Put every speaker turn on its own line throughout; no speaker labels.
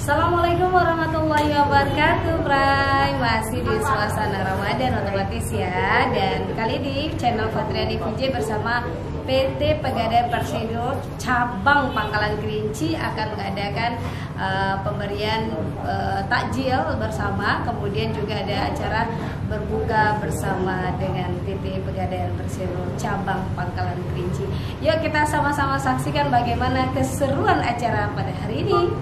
Assalamualaikum warahmatullahi wabarakatuh, Bray. Masih di suasana Ramadan otomatis ya. Dan kali di channel Fatriani VJ bersama PT Pegadaian Persero cabang Pangkalan Kerinci akan mengadakan pemberian takjil bersama. Kemudian juga ada acara berbuka bersama dengan PT Pegadaian Persero cabang Pangkalan Kerinci. Yuk kita sama-sama saksikan bagaimana keseruan acara pada hari ini.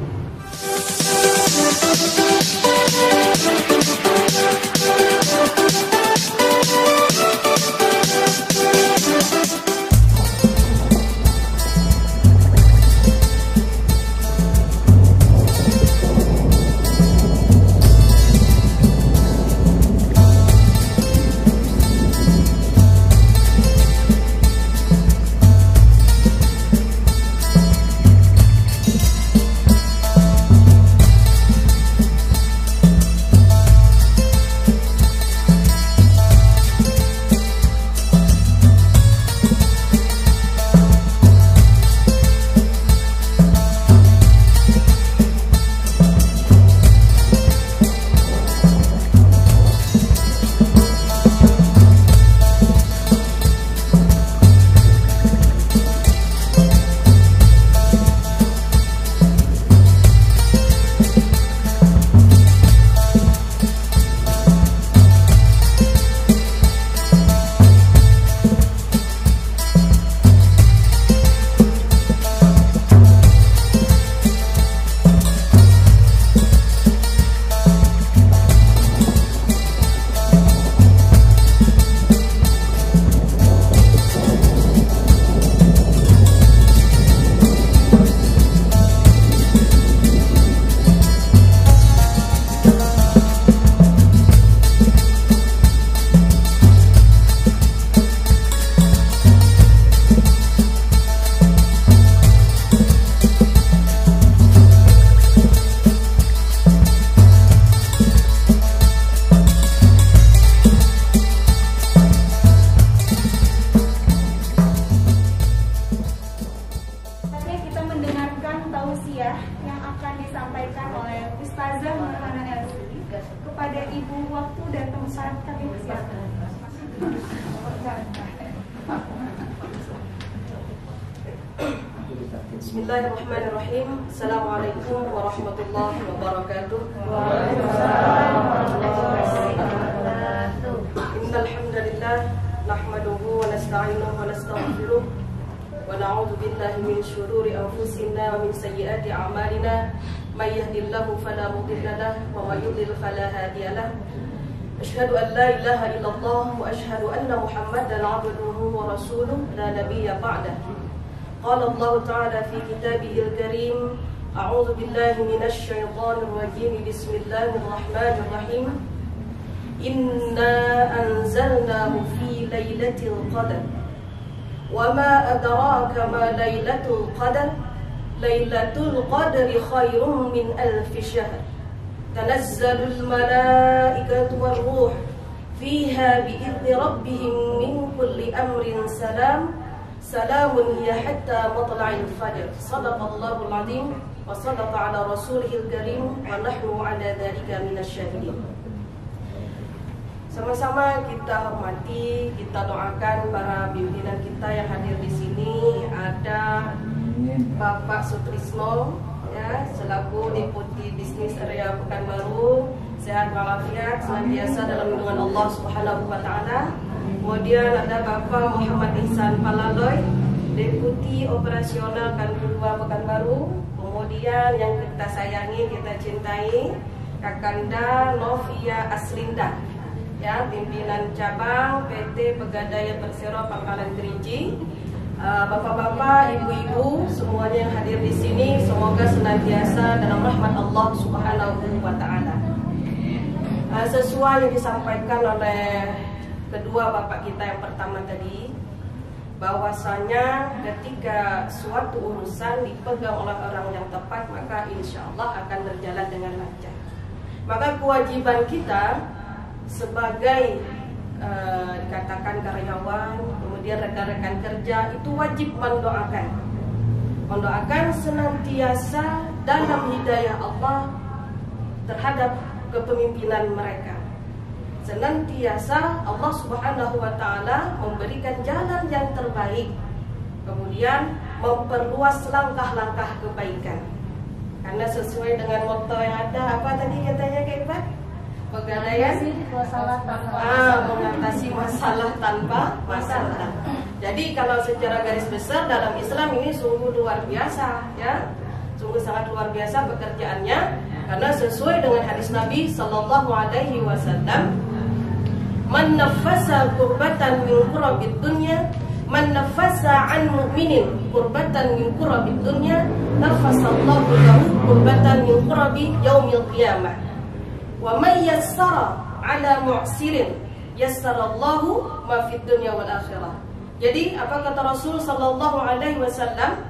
Tausiah yang akan disampaikan oleh Ustazah Nurhana Elsi kepada Ibu. Waktu dan tempat kami persilakan.
Bismillahirrahmanirrahim. Assalamualaikum warahmatullahi wabarakatuh. Innal hamdalillah nahmaduhu wa nasta'inuhu wa nastaghfiruh wa na'udzu billahi min syururi anfusina wa min sayyiati a'malina may yahdihillahu fala mudilla lahu wa may yudlil fala hadiya lahu. Asyhadu an la ilaha illallah wa asyhadu anna Muhammadan 'abduhu wa rasuluhu la nabiyya ba'dahu. Qala Allah Ta'ala fi kitabihil karim, a'udzu billahi minasy syaithanir rajim. Bismillahirrahmanirrahim. Inna anzalnahu fi lailatul qadar. وما أدراك ما ليلة القدر ليلة القدر خير من ألف شهر تنزل الملائكة والروح فيها بإذن ربهم من كل أمر سلام هي حتى مطلع الفجر. صدق الله العظيم وصدق على رسوله الكريم ونحن على ذلك من الشاهدين. Sama-sama kita hormati, kita doakan para pimpinan kita yang hadir di sini. Ada Bapak Sutrisno, ya, selaku Deputi Bisnis Area Pekanbaru, sehat walafiat, senantiasa dalam lindungan Allah Subhanahu wa Ta'ala. Kemudian ada Bapak Muhammad Ihsan Palaloy, Deputi Operasional Kanwil 2 Pekanbaru. Kemudian yang kita sayangi, kita cintai, Kakanda Novia Aslinda, ya, pimpinan cabang PT Pegadaian Persero Pangkalan Kerinci. Bapak-bapak, ibu-ibu, semuanya yang hadir di sini, semoga senantiasa dalam rahmat Allah Subhanahu wa Ta'ala. Sesuai yang disampaikan oleh kedua bapak kita yang pertama tadi, bahwasanya ketika suatu urusan dipegang oleh orang yang tepat, maka insya Allah akan berjalan dengan lancar. Maka kewajiban kita sebagai dikatakan karyawan, kemudian rekan-rekan kerja itu wajib mendoakan senantiasa dalam hidayah Allah terhadap kepemimpinan mereka. Senantiasa Allah Subhanahu wa Ta'ala memberikan jalan yang terbaik, kemudian memperluas langkah-langkah kebaikan. Karena sesuai dengan motto yang ada, apa tadi katanya Kak Ibat? Pegadaian mengatasi masalah tanpa masalah. Jadi kalau secara garis besar dalam Islam ini sungguh luar biasa, ya, sungguh sangat luar biasa pekerjaannya. Karena sesuai dengan hadis Nabi Sallallahu Alaihi Wasallam, man nafasa kurbatan min kurabid dunya, man nafasa an mu'minin kurbatan min kurabid dunya, nafasallahu lahu kurbatan min kurabi yaumil qiyamah. Wa may yassara ala mu'sirin yassarallahu ma fid dunya wal akhirah. Jadi apa kata Rasul Sallallahu Alaihi Wasallam?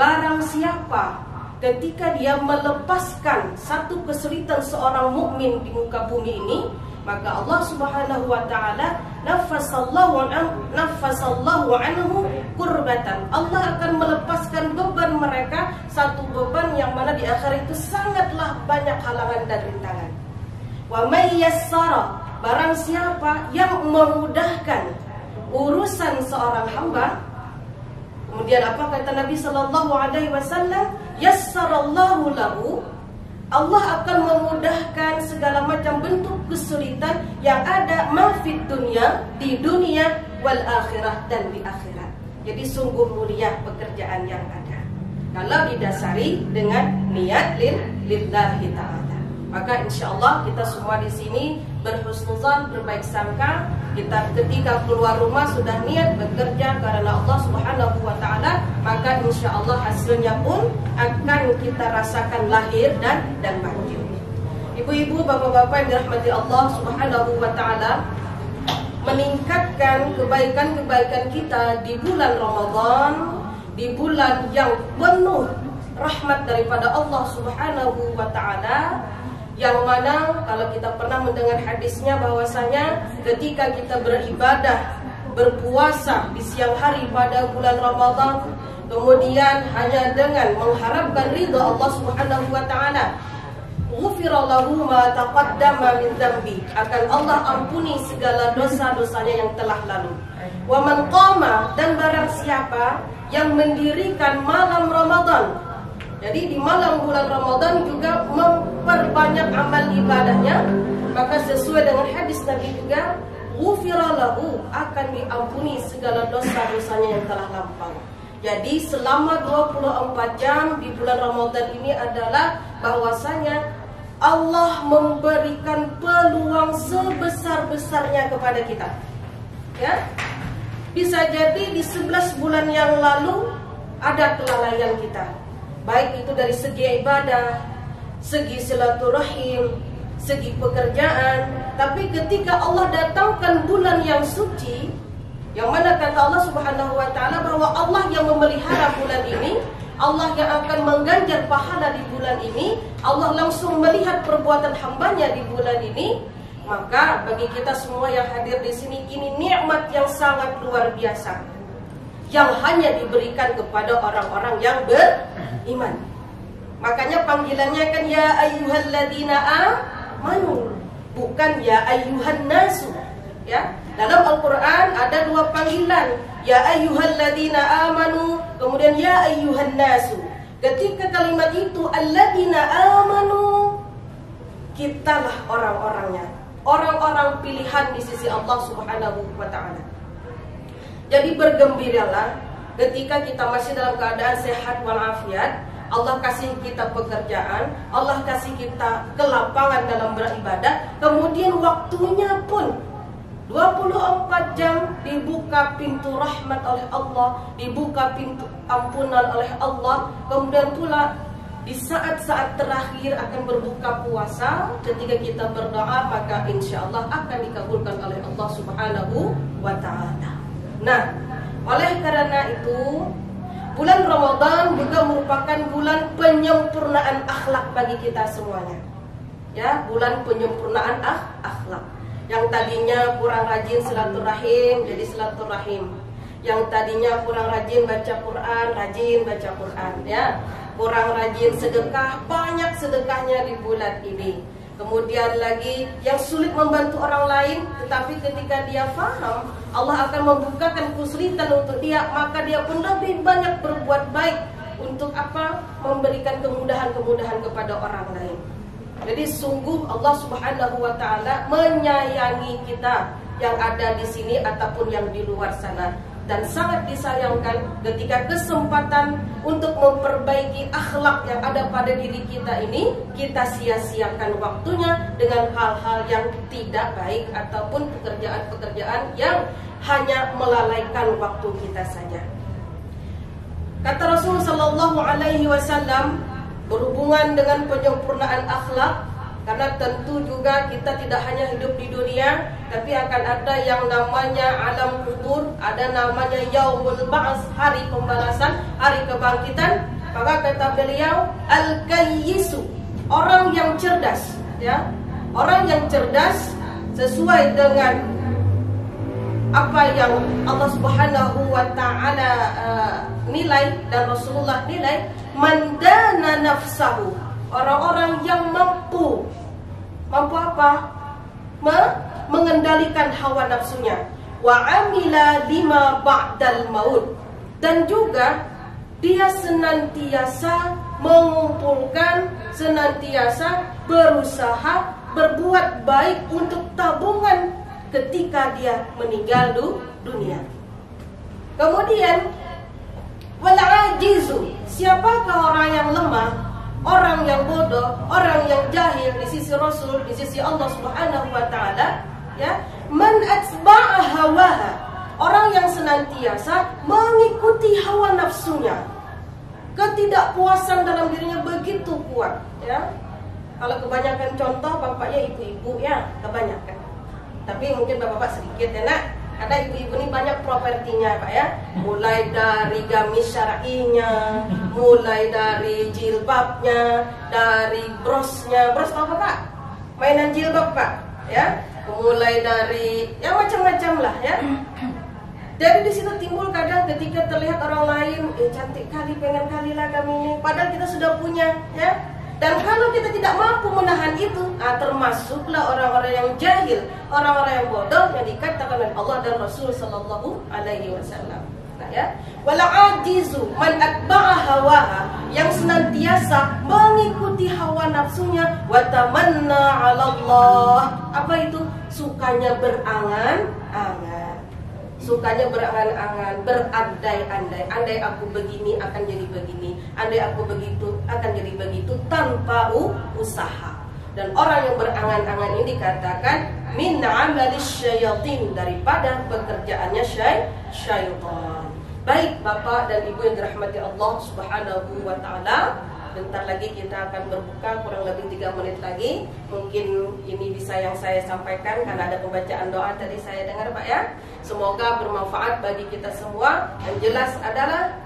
Barang siapa ketika dia melepaskan satu kesulitan seorang mukmin di muka bumi ini, maka Allah Subhanahu wa Ta'ala nafasallahu anhu kurbatan. Allah akan melepaskan beban mereka, satu beban yang mana di akhir itu sangatlah banyak halangan dan rintangan. Wa may yassara, barang siapa yang memudahkan urusan seorang hamba, kemudian apa kata Nabi Sallallahu Alaihi Wasallam? Yassarallahu lahu, Allah akan memudahkan segala macam bentuk kesulitan yang ada mafid dunia, di dunia, wal akhirah, dan di akhirat. Jadi sungguh mulia pekerjaan yang ada kalau didasari dengan niat lillahi ta'ala. Maka insya Allah kita semua di sini berhusnuzan, berbaik sangka. Kita ketika keluar rumah sudah niat bekerja karena Allah Subhanahu wa Ta'ala, maka insya Allah hasilnya pun akan kita rasakan lahir dan batin. Ibu-ibu, bapak-bapak yang dirahmati Allah Subhanahu wa Ta'ala, meningkatkan kebaikan-kebaikan kita di bulan Ramadan, di bulan yang penuh rahmat daripada Allah Subhanahu wa Ta'ala, yang mana kalau kita pernah mendengar hadisnya bahwasanya ketika kita beribadah, berpuasa di siang hari pada bulan Ramadan, kemudian hanya dengan mengharapkan ridha Allah Subhanahu wa Ta'ala, ghufira lahu ma taqaddama min dzambi, akan Allah ampuni segala dosa-dosanya yang telah lalu. Wa man qama, dan barang siapa yang mendirikan malam Ramadan, jadi di malam bulan Ramadan juga memperbanyak amal ibadahnya, maka sesuai dengan hadis Nabi juga, ghufira lahu, akan diampuni segala dosa-dosanya yang telah lampau. Jadi selama 24 jam di bulan Ramadan ini adalah bahwasanya Allah memberikan peluang sebesar-besarnya kepada kita. Ya, bisa jadi di 11 bulan yang lalu ada kelalaian kita, baik itu dari segi ibadah, segi silaturahim, segi pekerjaan. Tapi ketika Allah datangkan bulan yang suci, yang mana kata Allah Subhanahu wa Ta'ala bahwa Allah yang memelihara bulan ini, Allah yang akan mengganjar pahala di bulan ini, Allah langsung melihat perbuatan hambanya di bulan ini, maka bagi kita semua yang hadir di sini, ini nikmat yang sangat luar biasa, yang hanya diberikan kepada orang-orang yang beriman. Makanya panggilannya kan ya ayyuhalladzina amanu, bukan ya ayyuhan nasu. Ya, dalam Al-Quran ada dua panggilan, ya ayyuhalladzina amanu, kemudian ya ayyuhan nasu. Ketika kalimat itu alladzina amanu, kitalah orang-orangnya, orang-orang pilihan di sisi Allah Subhanahu wa Ta'ala. Jadi bergembiralah ketika kita masih dalam keadaan sehat walafiat. Allah kasih kita pekerjaan, Allah kasih kita kelapangan dalam beribadah, kemudian waktunya pun 24 jam dibuka pintu rahmat oleh Allah, dibuka pintu ampunan oleh Allah. Kemudian pula di saat-saat terakhir akan berbuka puasa, ketika kita berdoa, maka insya Allah akan dikabulkan oleh Allah Subhanahu wa Ta'ala. Nah, oleh karena itu bulan Ramadan juga merupakan bulan penyempurnaan akhlak bagi kita semuanya. Ya, bulan penyempurnaan akhlak. Yang tadinya kurang rajin silaturahim, jadi silaturahim. Yang tadinya kurang rajin baca Quran, rajin baca Quran. Ya, kurang rajin sedekah, banyak sedekahnya di bulan ini. Kemudian lagi yang sulit membantu orang lain, tetapi ketika dia faham Allah akan membukakan kesulitan untuk dia, maka dia pun lebih banyak berbuat baik untuk apa? Memberikan kemudahan-kemudahan kepada orang lain. Jadi sungguh Allah Subhanahu wa taala menyayangi kita yang ada di sini ataupun yang di luar sana. Dan sangat disayangkan ketika kesempatan untuk memperbaiki akhlak yang ada pada diri kita ini, kita sia-siakan waktunya dengan hal-hal yang tidak baik ataupun pekerjaan-pekerjaan yang hanya melalaikan waktu kita saja. Kata Rasul sallallahu alaihi wasallam berhubungan dengan penyempurnaan akhlak, karena tentu juga kita tidak hanya hidup di dunia, tapi akan ada yang namanya alam kubur, ada namanya yaumul ba'ts, hari pembalasan, hari kebangkitan. Maka kata beliau, al-kayyisu, orang yang cerdas, ya. Orang yang cerdas sesuai dengan apa yang Allah Subhanahu wa taala nilai dan Rasulullah nilai, mandana nafsahu, orang-orang yang mampu apa? Mengendalikan hawa nafsunya. Wa amila lima ba'dal maut, dan juga dia senantiasa mengumpulkan, senantiasa berusaha berbuat baik untuk tabungan ketika dia meninggal dunia. Kemudian wal ajizu, siapakah orang yang lemah, orang yang bodoh, orang yang jahil di sisi Rasul, di sisi Allah Subhanahu wa taala, ya. Man atba'a hawaha, orang yang senantiasa mengikuti hawa nafsunya. Ketidakpuasan dalam dirinya begitu kuat, ya. Kalau kebanyakan contoh bapaknya ibu-ibu, ya, kebanyakan. Tapi mungkin bapak-bapak sedikit, ya nak. Ada ibu-ibu ini banyak propertinya, Pak, ya. Mulai dari gamis syar'inya, mulai dari jilbabnya, dari brosnya. Bros apa, Pak? Mainan jilbab, Pak, ya. Mulai dari ya macam-macam lah, ya. Jadi di situ timbul kadang ketika terlihat orang lain, cantik kali, pengen kali lah kami ini, padahal kita sudah punya, ya. Dan kalau kita tidak mampu menahan itu, termasuklah orang-orang yang jahil, orang-orang yang bodoh yang dikatakan oleh Allah dan Rasul sallallahu alaihi wasallam. Nah, ya, wala ajizu man atba'a hawaha, yang senantiasa mengikuti hawa nafsunya, wa tamanna 'ala Allah. Apa itu? Sukanya berangan-angan. Sukanya berangan-angan, berandai-andai. Andai aku begini akan jadi begini, andai aku begitu akan jadi begitu, tanpa usaha. Dan orang yang berangan-angan ini dikatakan min amalis syayatin, daripada pekerjaannya syaitan. Baik Bapak dan Ibu yang dirahmati Allah Subhanahu wa taala, bentar lagi kita akan berbuka, kurang lebih 3 menit lagi. Mungkin ini bisa yang saya sampaikan karena ada pembacaan doa tadi saya dengar, Pak, ya. Semoga bermanfaat bagi kita semua. Yang jelas adalah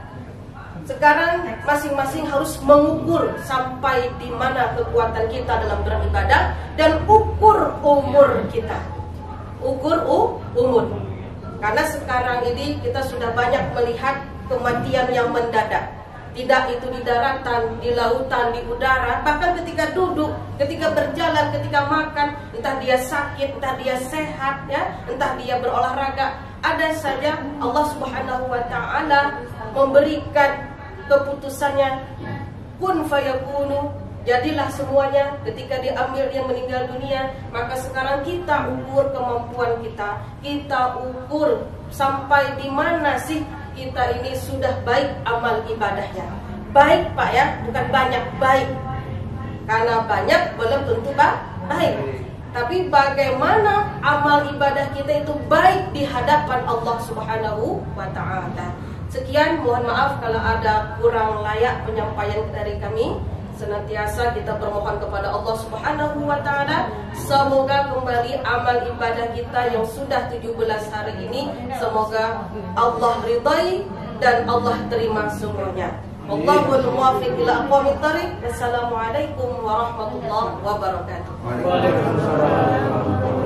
sekarang masing-masing harus mengukur sampai di mana kekuatan kita dalam beribadah, dan ukur umur kita. Ukur umur. Karena sekarang ini kita sudah banyak melihat kematian yang mendadak. Tidak itu di daratan, di lautan, di udara, bahkan ketika duduk, ketika berjalan, ketika makan, entah dia sakit, entah dia sehat, ya, entah dia berolahraga, ada saja Allah Subhanahu wa taala memberikan keputusannya, kun fayakunu, jadilah semuanya. Ketika diambil dia meninggal dunia, maka sekarang kita ukur kemampuan kita, kita ukur sampai di mana sih kita ini sudah baik amal ibadahnya. Baik, Pak, ya, bukan banyak, baik. Karena banyak belum tentu baik. Tapi bagaimana amal ibadah kita itu baik di hadapan Allah Subhanahu wa taala. Sekian, mohon maaf kalau ada kurang layak penyampaian dari kami. Senantiasa kita bermohon kepada Allah Subhanahu wa taala, semoga kembali amal ibadah kita yang sudah 17 hari ini, semoga Allah ridai dan Allah terima semuanya. Wallahul muwaffiq ila aqwamit thariq. Wassalamualaikum warahmatullahi wabarakatuh.
Waalaikumsalam.